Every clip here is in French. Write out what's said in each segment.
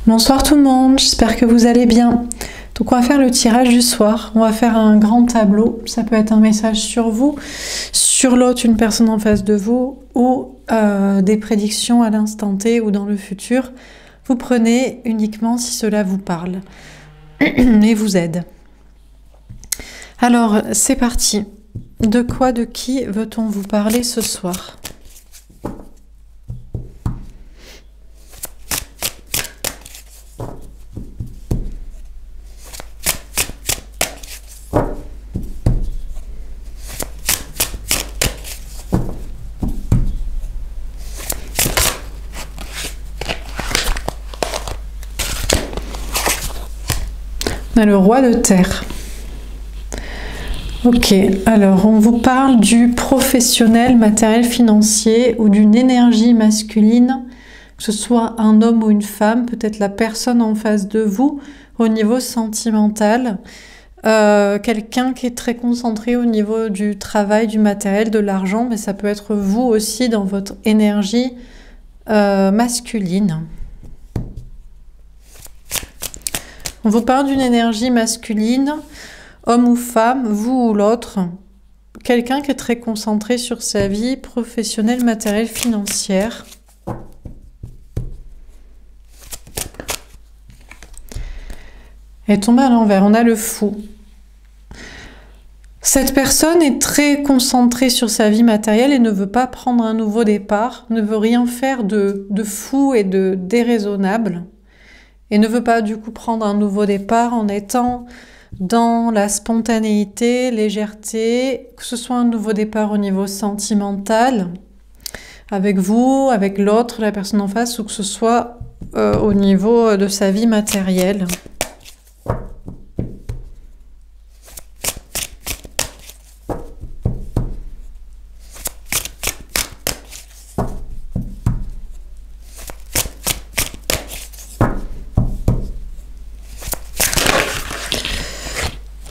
Bonsoir tout le monde, j'espère que vous allez bien. Donc on va faire le tirage du soir, on va faire un grand tableau, ça peut être un message sur vous, sur l'autre, une personne en face de vous, ou des prédictions à l'instant T ou dans le futur. Vous prenez uniquement si cela vous parle et vous aide. Alors c'est parti, de quoi, de qui veut-on vous parler ce soir ? On a le roi de terre. Ok, alors on vous parle du professionnel, matériel, financier ou d'une énergie masculine, que ce soit un homme ou une femme, peut-être la personne en face de vous au niveau sentimental, quelqu'un qui est très concentré au niveau du travail, du matériel, de l'argent, mais ça peut être vous aussi dans votre énergie masculine. On vous parle d'une énergie masculine, homme ou femme, vous ou l'autre, quelqu'un qui est très concentré sur sa vie professionnelle, matérielle, financière. Elle tombe à l'envers, on a le fou. Cette personne est très concentrée sur sa vie matérielle et ne veut pas prendre un nouveau départ, ne veut rien faire de fou et de déraisonnable. Et ne veut pas du coup prendre un nouveau départ en étant dans la spontanéité, légèreté, que ce soit un nouveau départ au niveau sentimental, avec vous, avec l'autre, la personne en face, ou que ce soit au niveau de sa vie matérielle.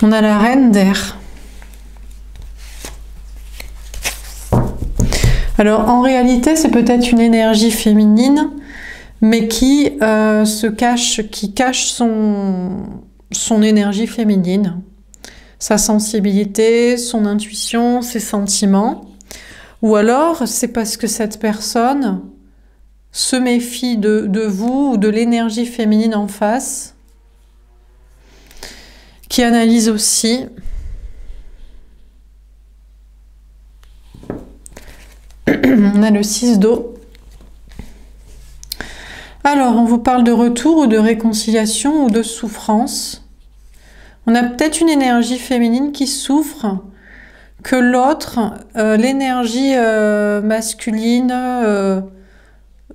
On a la reine d'air. Alors en réalité, c'est peut-être une énergie féminine, mais qui cache son énergie féminine, sa sensibilité, son intuition, ses sentiments. Ou alors, c'est parce que cette personne se méfie de vous ou de l'énergie féminine en face, qui analyse aussi. On a le 6 d'eau. Alors, on vous parle de retour ou de réconciliation ou de souffrance. On a peut-être une énergie féminine qui souffre que l'autre, l'énergie masculine,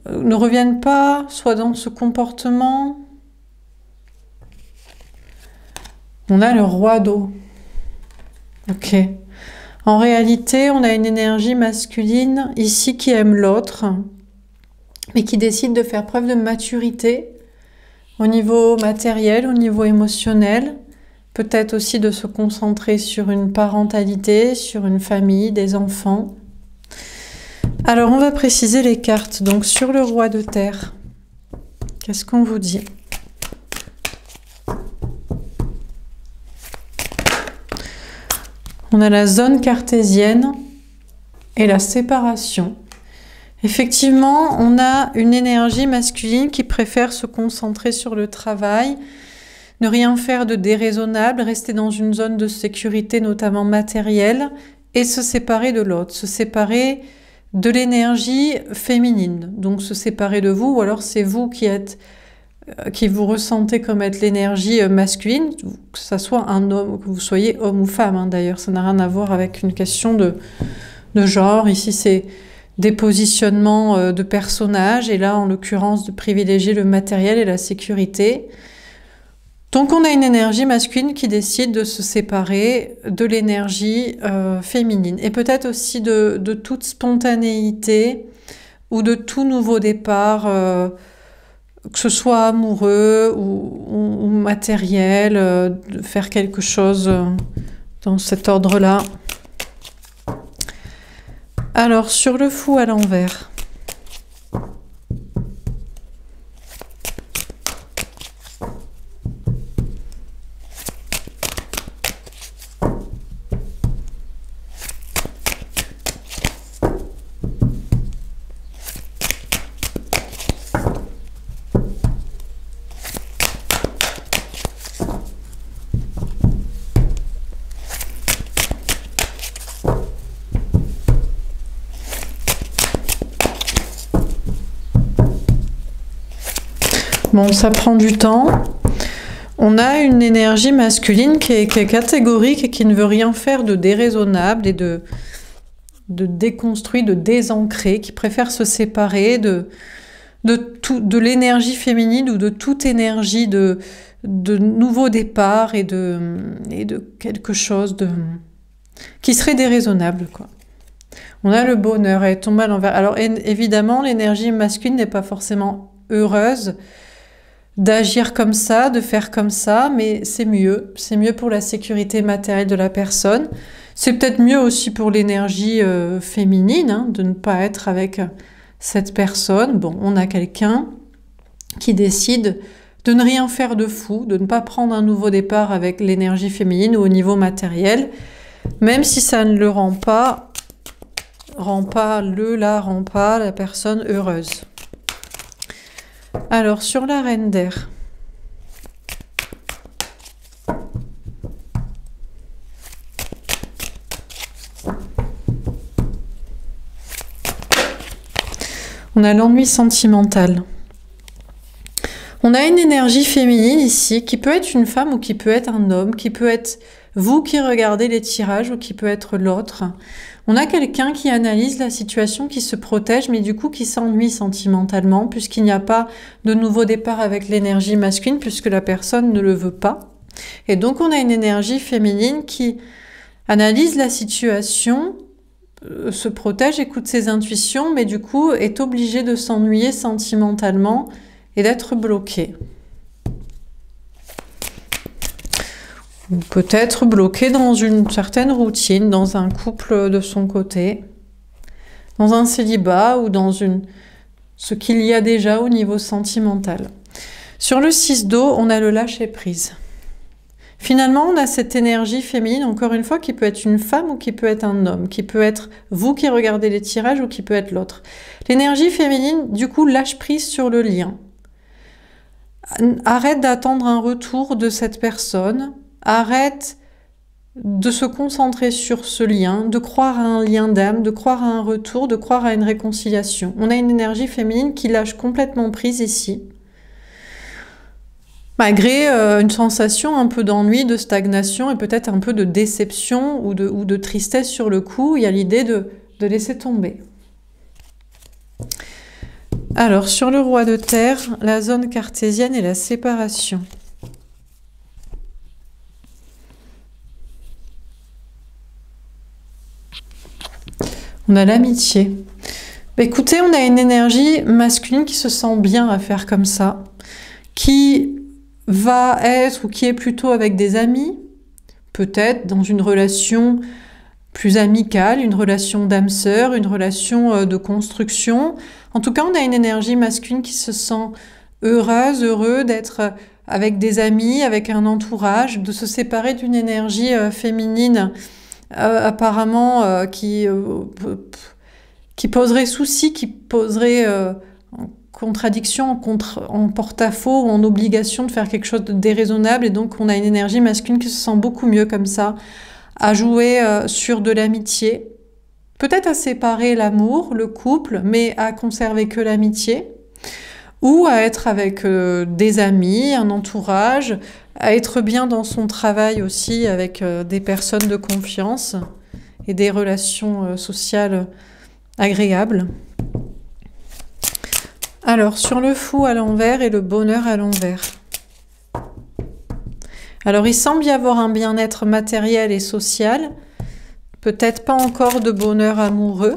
ne revienne pas, soit dans ce comportement. On a le roi d'eau. Ok. En réalité, on a une énergie masculine ici qui aime l'autre, mais qui décide de faire preuve de maturité au niveau matériel, au niveau émotionnel, peut-être aussi de se concentrer sur une parentalité, sur une famille, des enfants. Alors, on va préciser les cartes. Donc, sur le roi de terre, qu'est-ce qu'on vous dit ? On a la zone cartésienne et la séparation. Effectivement, on a une énergie masculine qui préfère se concentrer sur le travail, ne rien faire de déraisonnable, rester dans une zone de sécurité, notamment matérielle, et se séparer de l'autre, se séparer de l'énergie féminine. Donc se séparer de vous, ou alors c'est vous qui vous ressentez comme être l'énergie masculine, que ce soit un homme, que vous soyez homme ou femme, hein, d'ailleurs, ça n'a rien à voir avec une question de genre. Ici, c'est des positionnements de personnages, et là, en l'occurrence, de privilégier le matériel et la sécurité. Donc, on a une énergie masculine qui décide de se séparer de l'énergie féminine, et peut-être aussi de toute spontanéité ou de tout nouveau départ, que ce soit amoureux ou matériel, de faire quelque chose dans cet ordre-là. Alors, sur le fou à l'envers. Bon, ça prend du temps. On a une énergie masculine qui est catégorique et qui ne veut rien faire de déraisonnable et de déconstruit, de désancré, qui préfère se séparer de l'énergie féminine ou de toute énergie de nouveau départ et de quelque chose qui serait déraisonnable, quoi. On a le bonheur, elle tombe à l'envers. Alors évidemment, l'énergie masculine n'est pas forcément heureuse d'agir comme ça, de faire comme ça, mais c'est mieux. C'est mieux pour la sécurité matérielle de la personne. C'est peut-être mieux aussi pour l'énergie féminine, hein, de ne pas être avec cette personne. Bon, on a quelqu'un qui décide de ne rien faire de fou, de ne pas prendre un nouveau départ avec l'énergie féminine ou au niveau matériel, même si ça ne le rend pas la personne heureuse. Alors, sur la reine d'air. On a l'ennui sentimental. On a une énergie féminine ici, qui peut être une femme ou qui peut être un homme, qui peut être vous qui regardez les tirages ou qui peut être l'autre. On a quelqu'un qui analyse la situation, qui se protège, mais du coup qui s'ennuie sentimentalement, puisqu'il n'y a pas de nouveau départ avec l'énergie masculine, puisque la personne ne le veut pas. Et donc on a une énergie féminine qui analyse la situation, se protège, écoute ses intuitions, mais du coup est obligée de s'ennuyer sentimentalement et d'être bloquée. Ou peut-être bloquée dans une certaine routine, dans un couple de son côté, dans un célibat ou dans ce qu'il y a déjà au niveau sentimental. Sur le 6 d'eau, on a le lâcher-prise. Finalement, on a cette énergie féminine, encore une fois, qui peut être une femme ou qui peut être un homme, qui peut être vous qui regardez les tirages ou qui peut être l'autre. L'énergie féminine, du coup, lâche prise sur le lien. Arrête d'attendre un retour de cette personne, arrête de se concentrer sur ce lien, de croire à un lien d'âme, de croire à un retour, de croire à une réconciliation. On a une énergie féminine qui lâche complètement prise ici. Malgré une sensation un peu d'ennui, de stagnation et peut-être un peu de déception ou de tristesse sur le coup, il y a l'idée de laisser tomber. Alors, sur le roi de terre, la zone cartésienne et la séparation. On a l'amitié. Écoutez, on a une énergie masculine qui se sent bien à faire comme ça, qui va être ou qui est plutôt avec des amis, peut-être dans une relation plus amicale, une relation d'âme sœur, une relation de construction. En tout cas, on a une énergie masculine qui se sent heureuse, heureux d'être avec des amis, avec un entourage, de se séparer d'une énergie féminine apparemment qui poserait souci, qui poserait en contradiction, en porte-à-faux ou en obligation de faire quelque chose de déraisonnable. Et donc, on a une énergie masculine qui se sent beaucoup mieux comme ça, à jouer sur de l'amitié, peut-être à séparer l'amour, le couple, mais à conserver que l'amitié, ou à être avec des amis, un entourage, à être bien dans son travail aussi avec des personnes de confiance et des relations sociales agréables. Alors, sur le fou à l'envers et le bonheur à l'envers. Alors, il semble y avoir un bien-être matériel et social, peut-être pas encore de bonheur amoureux,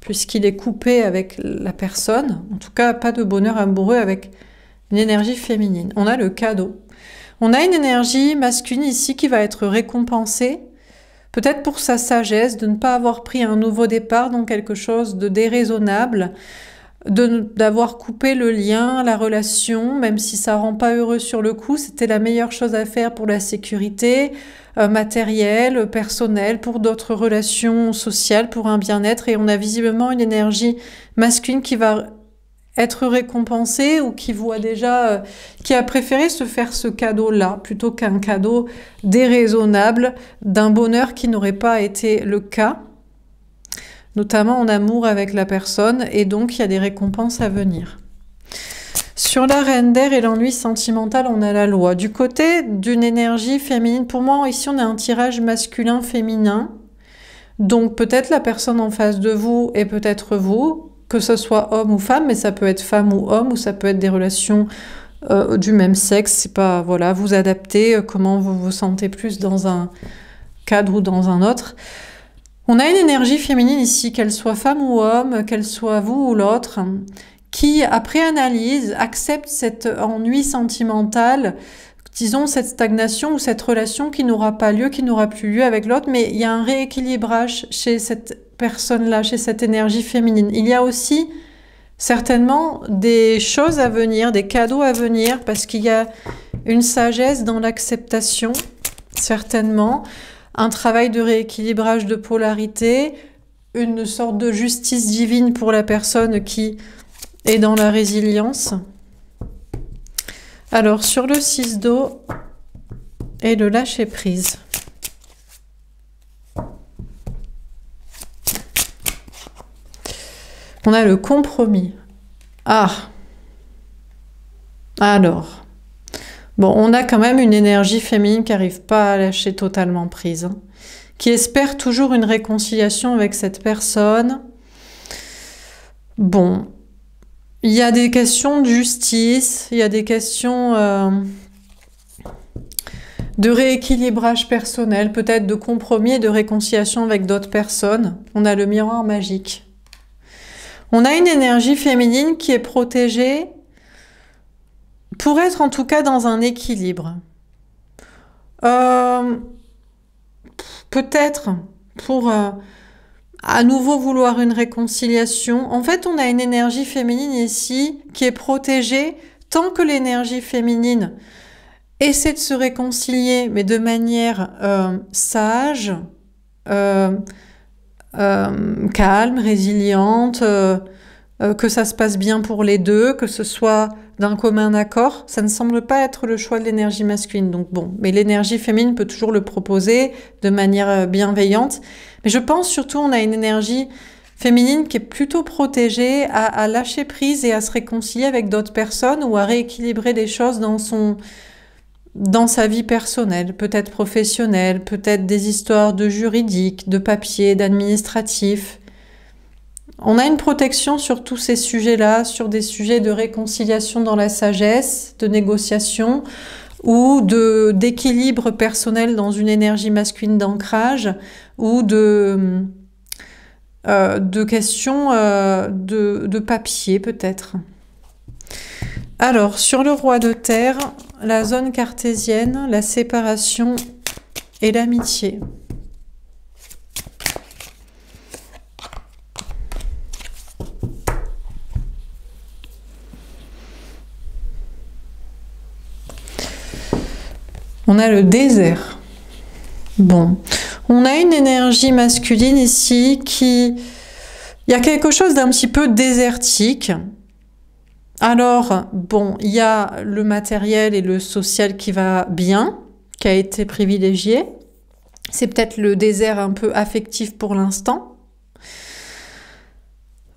puisqu'il est coupé avec la personne, en tout cas pas de bonheur amoureux avec une énergie féminine. On a le cadeau. On a une énergie masculine ici qui va être récompensée, peut-être pour sa sagesse, de ne pas avoir pris un nouveau départ dans quelque chose de déraisonnable, d'avoir coupé le lien, la relation, même si ça rend pas heureux sur le coup, c'était la meilleure chose à faire pour la sécurité matérielle, personnelle, pour d'autres relations sociales, pour un bien-être. Et on a visiblement une énergie masculine qui va être récompensée ou qui voit déjà, qui a préféré se faire ce cadeau-là plutôt qu'un cadeau déraisonnable d'un bonheur qui n'aurait pas été le cas, notamment en amour avec la personne, et donc il y a des récompenses à venir. Sur la reine d'air et l'ennui sentimental, on a la loi. Du côté d'une énergie féminine, pour moi, ici, on a un tirage masculin-féminin. Donc, peut-être la personne en face de vous et peut-être vous, que ce soit homme ou femme, mais ça peut être femme ou homme, ou ça peut être des relations du même sexe. C'est pas, voilà, vous adaptez comment vous vous sentez plus dans un cadre ou dans un autre. On a une énergie féminine ici, qu'elle soit femme ou homme, qu'elle soit vous ou l'autre, qui, après analyse, accepte cet ennui sentimental, disons cette stagnation ou cette relation qui n'aura pas lieu, qui n'aura plus lieu avec l'autre, mais il y a un rééquilibrage chez cette personne-là, chez cette énergie féminine. Il y a aussi certainement des choses à venir, des cadeaux à venir, parce qu'il y a une sagesse dans l'acceptation, certainement, un travail de rééquilibrage de polarité, une sorte de justice divine pour la personne qui est dans la résilience. Alors, sur le 6 d'eau et le lâcher prise. On a le compromis. Ah. Alors. Bon, on a quand même une énergie féminine qui n'arrive pas à lâcher totalement prise, hein, qui espère toujours une réconciliation avec cette personne. Bon. Il y a des questions de justice, il y a des questions de rééquilibrage personnel, peut-être de compromis et de réconciliation avec d'autres personnes. On a le miroir magique. On a une énergie féminine qui est protégée pour être en tout cas dans un équilibre. Peut-être pour à nouveau vouloir une réconciliation. En fait, on a une énergie féminine ici qui est protégée tant que l'énergie féminine essaie de se réconcilier, mais de manière sage, calme, résiliente, que ça se passe bien pour les deux, que ce soit d'un commun accord. Ça ne semble pas être le choix de l'énergie masculine. Donc bon, mais l'énergie féminine peut toujours le proposer de manière bienveillante. Mais je pense surtout on a une énergie féminine qui est plutôt protégée à lâcher prise et à se réconcilier avec d'autres personnes ou à rééquilibrer des choses dans sa vie personnelle, peut-être professionnelle, peut-être des histoires de juridique, de papier, d'administratif. On a une protection sur tous ces sujets-là, sur des sujets de réconciliation dans la sagesse, de négociation ou d'équilibre personnel dans une énergie masculine d'ancrage ou de questions de papier peut-être. Alors, sur le roi de terre, la zone cartésienne, la séparation et l'amitié. On a le désert. Bon, on a une énergie masculine ici qui... Il y a quelque chose d'un petit peu désertique. Alors, bon, il y a le matériel et le social qui va bien, qui a été privilégié. C'est peut-être le désert un peu affectif pour l'instant.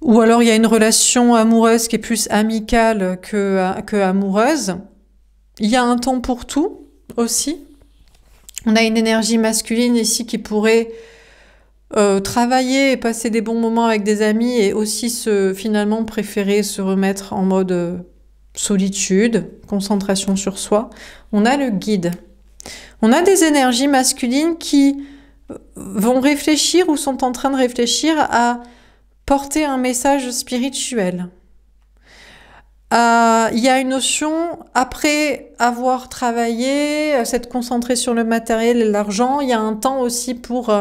Ou alors il y a une relation amoureuse qui est plus amicale que amoureuse. Il y a un temps pour tout aussi. On a une énergie masculine ici qui pourrait travailler et passer des bons moments avec des amis et aussi finalement préférer se remettre en mode solitude, concentration sur soi. On a le guide. On a des énergies masculines qui vont réfléchir ou sont en train de réfléchir à porter un message spirituel. Il y a une notion, après avoir travaillé, s'être concentré sur le matériel et l'argent, il y a un temps aussi pour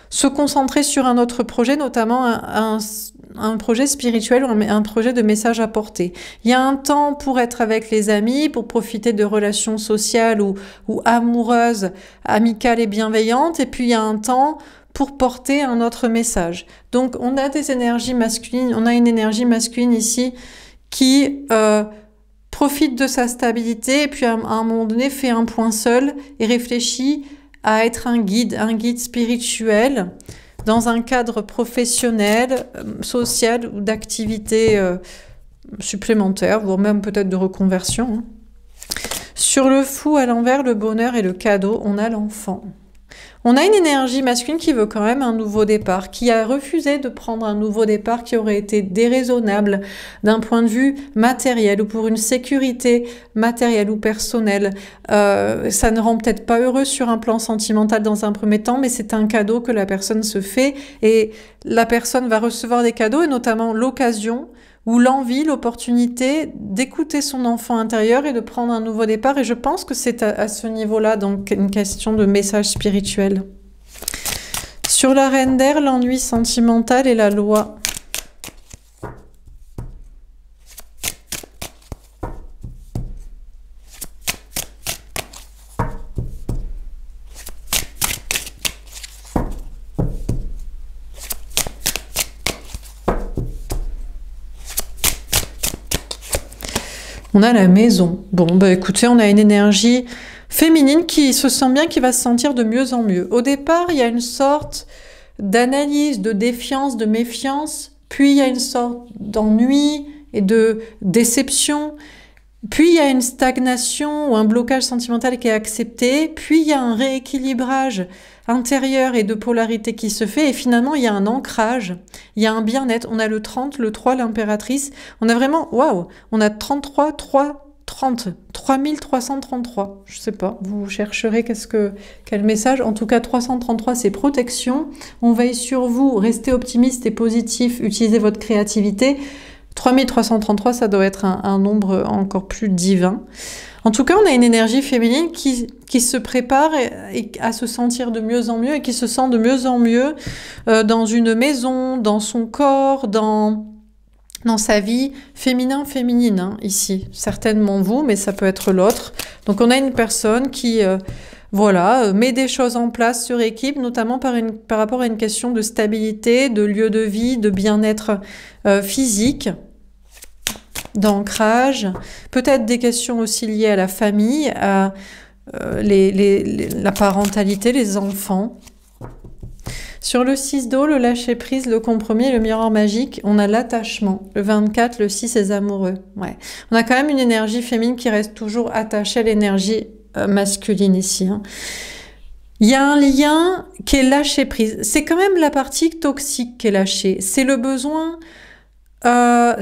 se concentrer sur un autre projet, notamment un projet spirituel ou un projet de message à porter. Il y a un temps pour être avec les amis, pour profiter de relations sociales ou amoureuses, amicales et bienveillantes, et puis il y a un temps pour porter un autre message. Donc on a des énergies masculines, on a une énergie masculine ici qui profite de sa stabilité et puis à un moment donné fait un point seul et réfléchit à être un guide spirituel dans un cadre professionnel, social ou d'activité supplémentaire, voire même peut-être de reconversion. Hein. Sur le fou à l'envers, le bonheur et le cadeau, on a l'enfant. On a une énergie masculine qui veut quand même un nouveau départ, qui a refusé de prendre un nouveau départ qui aurait été déraisonnable d'un point de vue matériel ou pour une sécurité matérielle ou personnelle. Ça ne rend peut-être pas heureux sur un plan sentimental dans un premier temps, mais c'est un cadeau que la personne se fait et la personne va recevoir des cadeaux et notamment l'occasion ou l'envie, l'opportunité d'écouter son enfant intérieur et de prendre un nouveau départ. Et je pense que c'est à ce niveau-là, donc une question de message spirituel. Sur la reine d'air, l'ennui sentimental et la loi. On a la maison. Bon, bah écoutez, on a une énergie féminine qui se sent bien, qui va se sentir de mieux en mieux. Au départ, il y a une sorte d'analyse, de défiance, de méfiance, puis il y a une sorte d'ennui et de déception, puis il y a une stagnation ou un blocage sentimental qui est accepté, puis il y a un rééquilibrage intérieur et de polarité qui se fait, et finalement il y a un ancrage, il y a un bien-être. On a le 30, le 3, l'impératrice, on a vraiment, waouh, on a 33, 3, 30, 3333, je sais pas, vous chercherez quel message, en tout cas 333 c'est protection, on veille sur vous, restez optimiste et positif, utilisez votre créativité. 3333 ça doit être un nombre encore plus divin. En tout cas, on a une énergie féminine qui se prépare à se sentir de mieux en mieux et qui se sent de mieux en mieux dans une maison, dans son corps, dans sa vie féminine, hein, ici. Certainement vous, mais ça peut être l'autre. Donc on a une personne qui met des choses en place sur équipe, notamment par rapport à une question de stabilité, de lieu de vie, de bien-être physique, d'ancrage, peut-être des questions aussi liées à la famille, à la parentalité, les enfants. Sur le 6 d'eau, le lâcher-prise, le compromis et le miroir magique, on a l'attachement. Le 24, le 6, les amoureux. Ouais. On a quand même une énergie féminine qui reste toujours attachée à l'énergie masculine ici. Hein. Il y a un lien qui est lâcher-prise. C'est quand même la partie toxique qui est lâchée. C'est le besoin...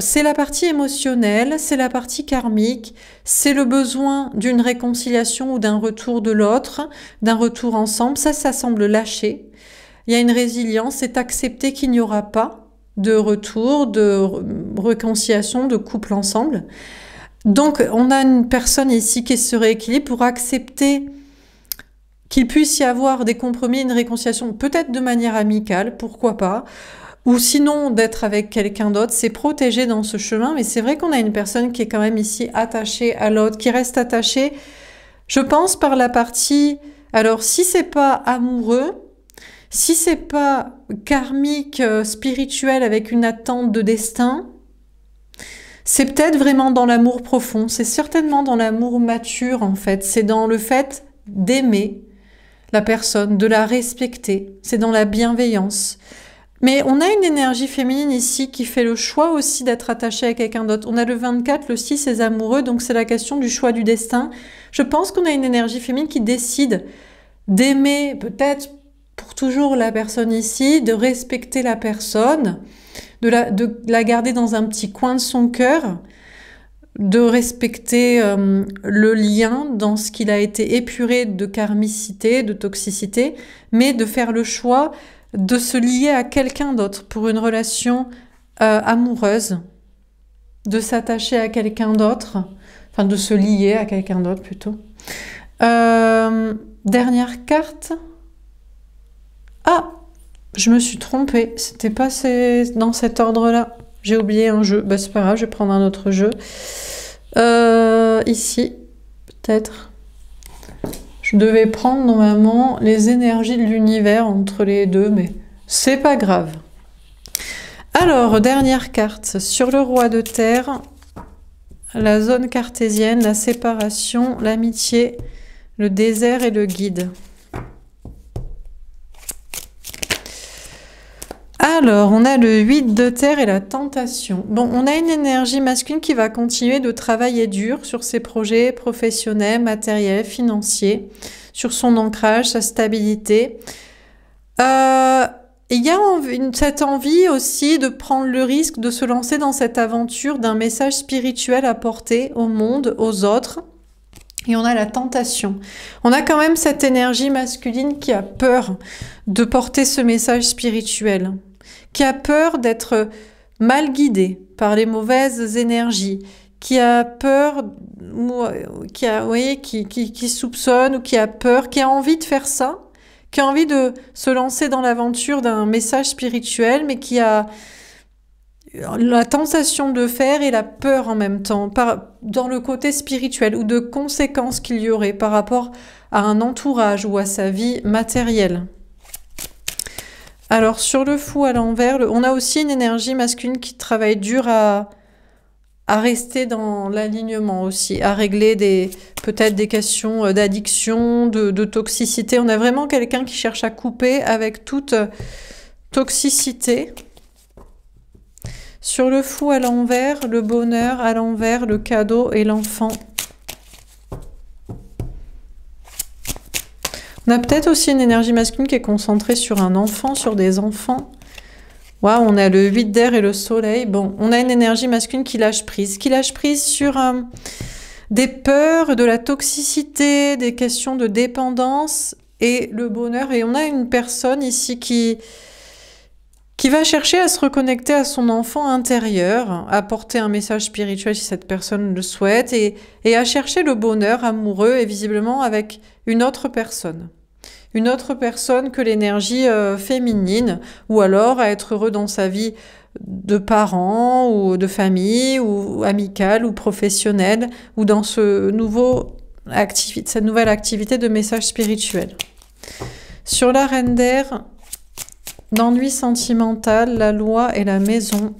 c'est la partie émotionnelle, c'est la partie karmique, c'est le besoin d'une réconciliation ou d'un retour de l'autre, d'un retour ensemble. Ça semble lâcher. Il y a une résilience, c'est accepter qu'il n'y aura pas de retour, de réconciliation, de couple ensemble. Donc, on a une personne ici qui se rééquilibre pour accepter qu'il puisse y avoir des compromis, une réconciliation, peut-être de manière amicale, pourquoi pas, ou sinon d'être avec quelqu'un d'autre, c'est protégé dans ce chemin, mais c'est vrai qu'on a une personne qui est quand même ici attachée à l'autre, qui reste attachée, je pense, par la partie... Alors, si c'est pas amoureux, si c'est pas karmique, spirituel, avec une attente de destin, c'est peut-être vraiment dans l'amour profond, c'est certainement dans l'amour mature, en fait, c'est dans le fait d'aimer la personne, de la respecter, c'est dans la bienveillance. Mais on a une énergie féminine ici qui fait le choix aussi d'être attachée à quelqu'un d'autre. On a le 24, le 6, les amoureux, donc c'est la question du choix du destin. Je pense qu'on a une énergie féminine qui décide d'aimer peut-être pour toujours la personne ici, de respecter la personne, de la garder dans un petit coin de son cœur, de respecter le lien dans ce qu'il a été épuré de karmicité, de toxicité, mais de faire le choix de se lier à quelqu'un d'autre pour une relation amoureuse, de s'attacher à quelqu'un d'autre, enfin de se lier à quelqu'un d'autre plutôt. Dernière carte. Ah, je me suis trompée, c'était pas dans cet ordre-là. J'ai oublié un jeu, bah, c'est pas grave, je vais prendre un autre jeu. Ici, peut-être. Je devais prendre normalement les énergies de l'univers entre les deux, mais c'est pas grave. Alors, dernière carte. Sur le roi de terre, la zone cartésienne, la séparation, l'amitié, le désert et le guide. Alors, on a le 8 de terre et la tentation. Bon, on a une énergie masculine qui va continuer de travailler dur sur ses projets professionnels, matériels, financiers, sur son ancrage, sa stabilité. Il y a cette envie aussi de prendre le risque de se lancer dans cette aventure d'un message spirituel à porter au monde, aux autres. Et on a la tentation. On a quand même cette énergie masculine qui a peur de porter ce message spirituel, qui a peur d'être mal guidé par les mauvaises énergies, qui a peur, qui soupçonne ou qui a peur, qui a envie de faire ça, qui a envie de se lancer dans l'aventure d'un message spirituel, mais qui a la tentation de faire et la peur en même temps, dans le côté spirituel ou de conséquences qu'il y aurait par rapport à un entourage ou à sa vie matérielle. Alors sur le fou à l'envers, on a aussi une énergie masculine qui travaille dur à rester dans l'alignement aussi, à régler peut-être des questions d'addiction, de toxicité. On a vraiment quelqu'un qui cherche à couper avec toute toxicité. Sur le fou à l'envers, le bonheur à l'envers, le cadeau et l'enfant. On a peut-être aussi une énergie masculine qui est concentrée sur un enfant, sur des enfants. Waouh, on a le 8 d'air et le soleil. Bon, on a une énergie masculine qui lâche prise sur des peurs, de la toxicité, des questions de dépendance et le bonheur. Et on a une personne ici qui va chercher à se reconnecter à son enfant intérieur, à porter un message spirituel si cette personne le souhaite, et à chercher le bonheur amoureux et visiblement avec une autre personne. Une autre personne que l'énergie féminine, ou alors à être heureux dans sa vie de parents, ou de famille, ou amicale, ou professionnelle, ou dans cette nouvelle activité de message spirituel. Sur la reine d'air, l'ennui sentimental, la loi et la maison.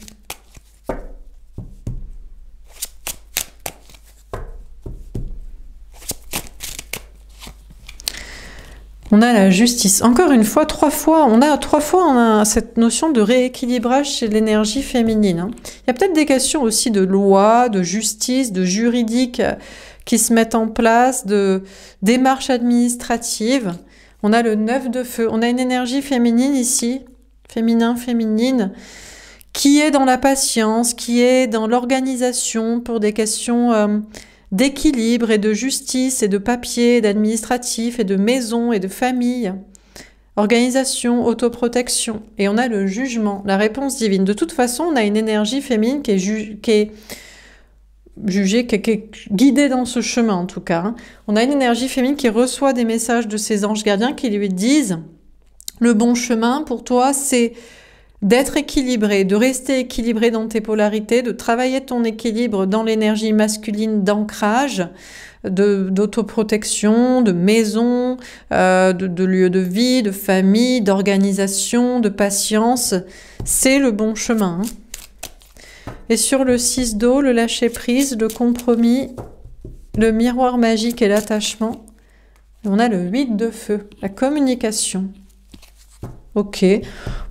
On a la justice. Encore une fois, trois fois, on a cette notion de rééquilibrage chez l'énergie féminine. Il y a peut-être des questions aussi de loi, de justice, de juridique qui se mettent en place, de démarches administratives. On a le 9 de feu. On a une énergie féminine ici, féminine, qui est dans la patience, qui est dans l'organisation pour des questions d'équilibre et de justice et de papier, d'administratif et de maison et de famille. Organisation, autoprotection. Et on a le jugement, la réponse divine. De toute façon, on a une énergie féminine qui est guidée dans ce chemin en tout cas. On a une énergie féminine qui reçoit des messages de ses anges gardiens qui lui disent « Le bon chemin pour toi, c'est d'être équilibré, de rester équilibré dans tes polarités, de travailler ton équilibre dans l'énergie masculine d'ancrage, d'autoprotection, de maison, de lieu de vie, de famille, d'organisation, de patience. C'est le bon chemin. » Et sur le 6 d'eau, le lâcher-prise, le compromis, le miroir magique et l'attachement. On a le 8 de feu, la communication. Ok,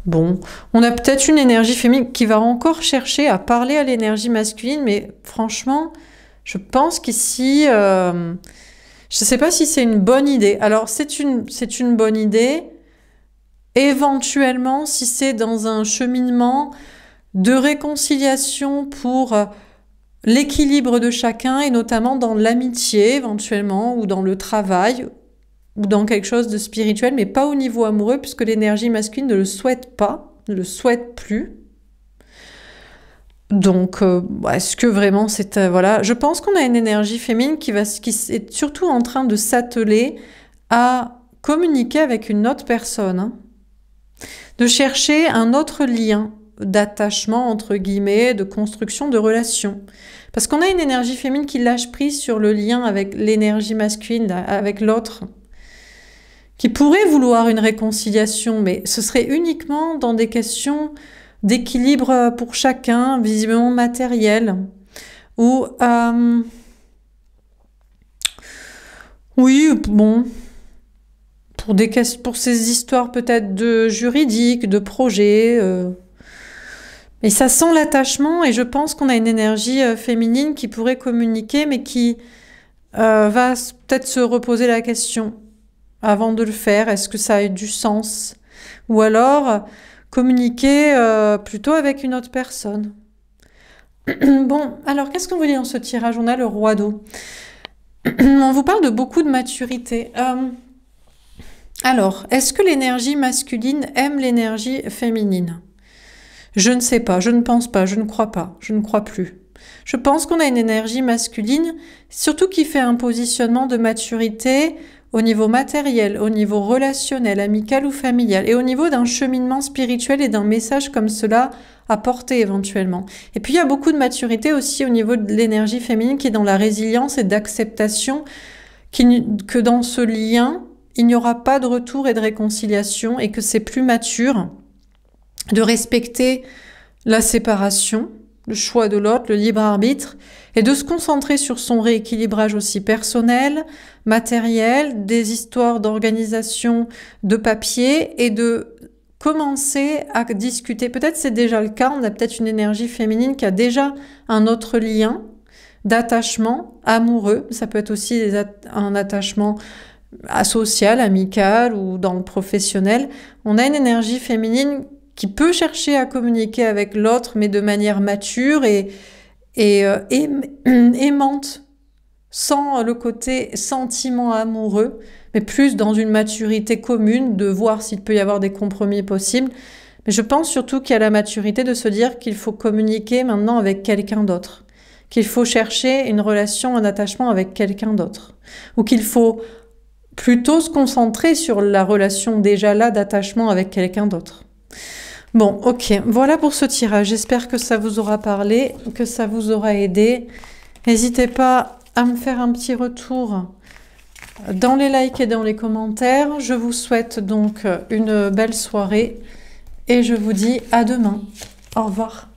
bon. On a peut-être une énergie féminine qui va encore chercher à parler à l'énergie masculine, mais franchement, je pense qu'ici, je ne sais pas si c'est une bonne idée. Alors, c'est une bonne idée, éventuellement, si c'est dans un cheminement de réconciliation pour l'équilibre de chacun, et notamment dans l'amitié, éventuellement, ou dans le travail, ou dans quelque chose de spirituel, mais pas au niveau amoureux, puisque l'énergie masculine ne le souhaite pas, ne le souhaite plus. Donc, est-ce que vraiment c'est... voilà, je pense qu'on a une énergie féminine qui est surtout en train de s'atteler à communiquer avec une autre personne, hein, de chercher un autre lien d'attachement, entre guillemets, de construction de relations. Parce qu'on a une énergie féminine qui lâche prise sur le lien avec l'énergie masculine, avec l'autre, qui pourrait vouloir une réconciliation, mais ce serait uniquement dans des questions d'équilibre pour chacun, visiblement matériel, ou oui, bon, pour ces histoires peut-être de juridiques, de projets. Et ça sent l'attachement et je pense qu'on a une énergie féminine qui pourrait communiquer, mais qui va peut-être se reposer la question avant de le faire. Est-ce que ça a du sens? Ou alors communiquer plutôt avec une autre personne. Bon, alors qu'est-ce qu'on vous dit dans ce tirage? On a le roi d'eau. On vous parle de beaucoup de maturité. Alors, est-ce que l'énergie masculine aime l'énergie féminine? Je ne sais pas, je ne pense pas, je ne crois pas, je ne crois plus. Je pense qu'on a une énergie masculine, surtout qui fait un positionnement de maturité au niveau matériel, au niveau relationnel, amical ou familial, et au niveau d'un cheminement spirituel et d'un message comme cela à porter éventuellement. Et puis il y a beaucoup de maturité aussi au niveau de l'énergie féminine qui est dans la résilience et d'acceptation, que dans ce lien, il n'y aura pas de retour et de réconciliation et que c'est plus mature de respecter la séparation, le choix de l'autre, le libre arbitre, et de se concentrer sur son rééquilibrage aussi personnel, matériel, des histoires d'organisation de papier, et de commencer à discuter. Peut-être c'est déjà le cas, on a peut-être une énergie féminine qui a déjà un autre lien d'attachement amoureux, ça peut être aussi un attachement social, amical ou dans le professionnel. On a une énergie féminine qui peut chercher à communiquer avec l'autre, mais de manière mature et aimante, sans le côté sentiment amoureux, mais plus dans une maturité commune, de voir s'il peut y avoir des compromis possibles. Mais je pense surtout qu'il y a la maturité de se dire qu'il faut communiquer maintenant avec quelqu'un d'autre, qu'il faut chercher une relation, un attachement avec quelqu'un d'autre, ou qu'il faut plutôt se concentrer sur la relation déjà là d'attachement avec quelqu'un d'autre. Bon, ok, voilà pour ce tirage. J'espère que ça vous aura parlé, que ça vous aura aidé. N'hésitez pas à me faire un petit retour dans les likes et dans les commentaires. Je vous souhaite donc une belle soirée et je vous dis à demain. Au revoir.